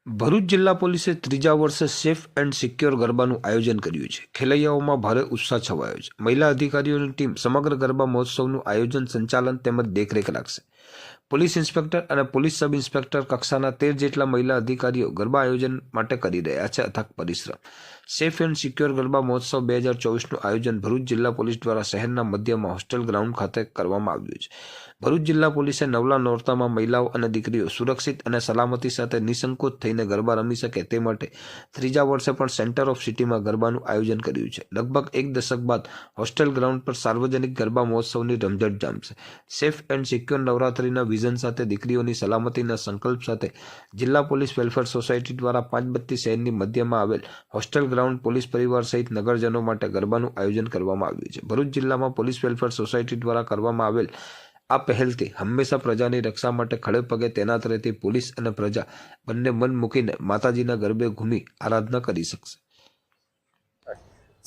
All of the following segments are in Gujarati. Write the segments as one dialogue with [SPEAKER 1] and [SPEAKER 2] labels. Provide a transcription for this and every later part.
[SPEAKER 1] ભરૂચ જિલ્લા પોલીસે ત્રીજા વર્ષે સેફ એન્ડ સિક્યોર ગરબાનું આયોજન કર્યું છે। ખેલૈયાઓમાં ભારે ઉત્સાહ છવાયો છે। મહિલા અધિકારીઓની ટીમ સમગ્ર ગરબા મહોત્સવનું આયોજન, સંચાલન તેમજ દેખરેખ રાખશે। પોલીસ ઇન્સ્પેક્ટર અને પોલીસ સબ ઇન્સ્પેક્ટર કક્ષાના 13 જેટલા મહિલા અધિકારીઓ ગરબા આયોજન માટે કરી રહ્યા છે અથાગ પરિશ્રમ। સેફ એન્ડ સિક્યોર ગરબા મહોત્સવ 2024નું આયોજન ભરૂચ જિલ્લા પોલીસ દ્વારા શહેરના મધ્યમાં હોસ્ટેલ ગ્રાઉન્ડ ખાતે કરવામાં આવ્યું છે। ભરૂચ જિલ્લા પોલીસે નવલા નોરતામાં મહિલાઓ અને દીકરીઓ સુરક્ષિત અને સલામતી સાથે નિસંકોચ થઈને ગરબા રમી શકે તે માટે ત્રીજા વર્ષે પણ સેન્ટર ઓફ સિટીમાં ગરબાનું આયોજન કર્યું છે। લગભગ એક દશક બાદ હોસ્ટેલ ગ્રાઉન્ડ પર સાર્વજનિક ગરબા મહોત્સવની રમઝટ જામશે। સેફ એન્ડ સિક્યોર નવરાત્રિના વિઝન સાથે દીકરીઓની સલામતીના સંકલ્પ સાથે જિલ્લા પોલીસ વેલફેર સોસાયટી દ્વારા પાંચબત્તી શહેરની મધ્યમાં આવેલ હોસ્ટેલ ગ્રાઉન્ડ પોલીસ પરિવાર સહિત નગરજનો માટે ગરબાનું આયોજન કરવામાં આવ્યું છે। ભરૂચ જિલ્લામાં પોલીસ વેલફેર સોસાયટી દ્વારા કરવામાં આવેલ આ પહેલથી હંમેશા પ્રજાની રક્ષા માટે ખડે પગે તૈનાત રહેતી પોલીસ અને પ્રજા બંને મન મૂકીને માતાજીના ગરબે ઘૂમી આરાધના કરી શકશે।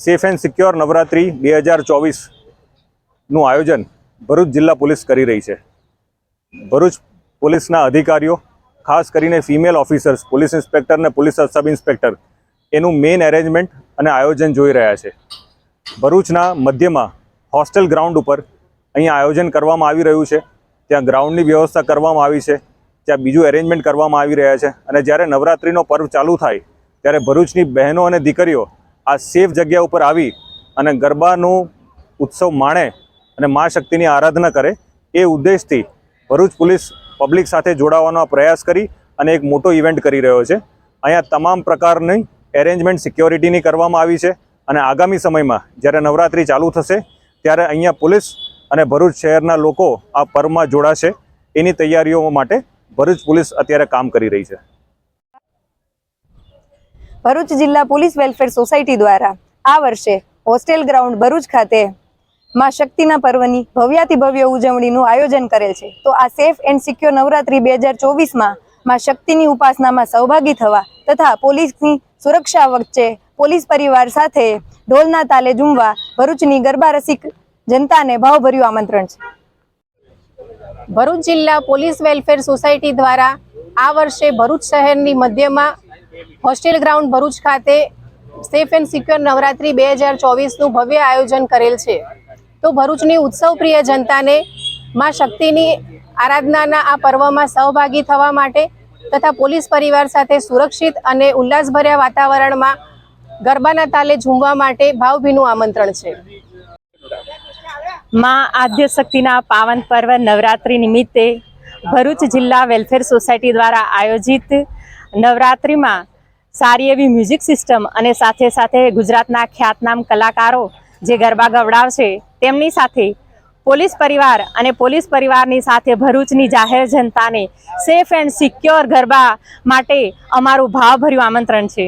[SPEAKER 2] સેફ એન્ડ સિક્યોર નવરાત્રિ 2024નું આયોજન ભરૂચ જિલ્લા પોલીસ કરી રહી છે। ભરૂચ પોલીસના અધિકારીઓ, ખાસ કરીને ફિમેલ ઓફિસર્સ, પોલીસ ઇન્સ્પેક્ટર અને પોલીસ સબ ઇન્સ્પેક્ટર એનું મેઇન એરેન્જમેન્ટ અને આયોજન જોઈ રહ્યા છે। ભરૂચના મધ્યમાં હોસ્ટેલ ગ્રાઉન્ડ ઉપર અહીંયા આયોજન કરવામાં આવી રહ્યું છે। ત્યાં ગ્રાઉન્ડની વ્યવસ્થા કરવામાં આવી છે, ત્યાં બીજું એરેન્જમેન્ટ કરવામાં આવી રહ્યા છે અને જ્યારે નવરાત્રિનો પર્વ ચાલુ થાય ત્યારે ભરૂચની બહેનો અને દીકરીઓ આ સેફ જગ્યા ઉપર આવી અને ગરબાનું ઉત્સવ માણે અને મા શક્તિની આરાધના કરે એ ઉદ્દેશથી ભરૂચ પોલીસ પબ્લિક સાથે જોડાવાનો પ્રયાસ કરી અને એક મોટો ઇવેન્ટ કરી રહ્યો છે। અહીંયા તમામ પ્રકારની એરેન્જમેન્ટ સિક્યોરિટીની કરવામાં આવી છે અને આગામી સમયમાં જ્યારે નવરાત્રિ ચાલુ થશે ત્યારે અહીંયા પોલીસ અને ભરૂચ શહેરના લોકો આ પર્વમાં જોડાશે એની તૈયારીઓ માટે ભરૂચ પોલીસ અત્યારે કામ કરી રહી છે।
[SPEAKER 3] ભરૂચ જિલ્લા પોલીસ વેલફેર સોસાયટી દ્વારા આ વર્ષે હોસ્ટેલ ગ્રાઉન્ડ ભરૂચ ખાતે માં શક્તિના પર્વની ભવ્યાતિ ભવ્ય ઉજવણીનું આયોજન કરેલ છે। તો આ સેફ એન્ડ સિક્યોર નવરાત્રિ 2024માં માં શક્તિની ઉપાસનામાં સહભાગી થવા તથા પોલીસની સુરક્ષા વચ્ચે પોલીસ પરિવાર સાથે ઢોલના તાલે ઝૂમવા ભરૂચની ગરબા રસિક જનતાને ભાવભર્યું આમંત્રણ છે।
[SPEAKER 4] ભરૂચ જિલ્લા પોલીસ વેલફેર સોસાયટી દ્વારા આ વર્ષે ભરૂચ શહેરની મધ્યમાં હોસ્ટેલ ગ્રાઉન્ડ ભરૂચ ખાતે સેફ એન્ડ સિક્યોર નવરાત્રિ 2024નું ભવ્ય આયોજન કરેલ છે। તો ભરૂચની ઉત્સવપ્રિય જનતાને માં શક્તિની આરાધનાના આ પર્વમાં સહભાગી થવા માટે તથા પોલીસ પરિવાર સાથે સુરક્ષિત અને ઉલ્લાસભર્યા વાતાવરણમાં ગરબાના તાલે ઝૂમવા માટે ભાવભીનું આમંત્રણ છે।
[SPEAKER 5] માં આદ્યશક્તિના પાવન પર્વ નવરાત્રિ નિમિત્તે ભરૂચ જિલ્લા વેલફેર સોસાયટી દ્વારા આયોજિત નવરાત્રિમાં સારી એવી મ્યુઝિક સિસ્ટમ અને સાથે સાથે ગુજરાતના ખ્યાતનામ કલાકારો જે ગરબા ગવડાવશે તેમની સાથે પોલીસ પરિવાર અને પોલીસ પરિવારની સાથે ભરૂચની જાહેર જનતાને સેફ એન્ડ સિક્યોર ગરબા માટે અમારું ભાવભર્યું આમંત્રણ છે।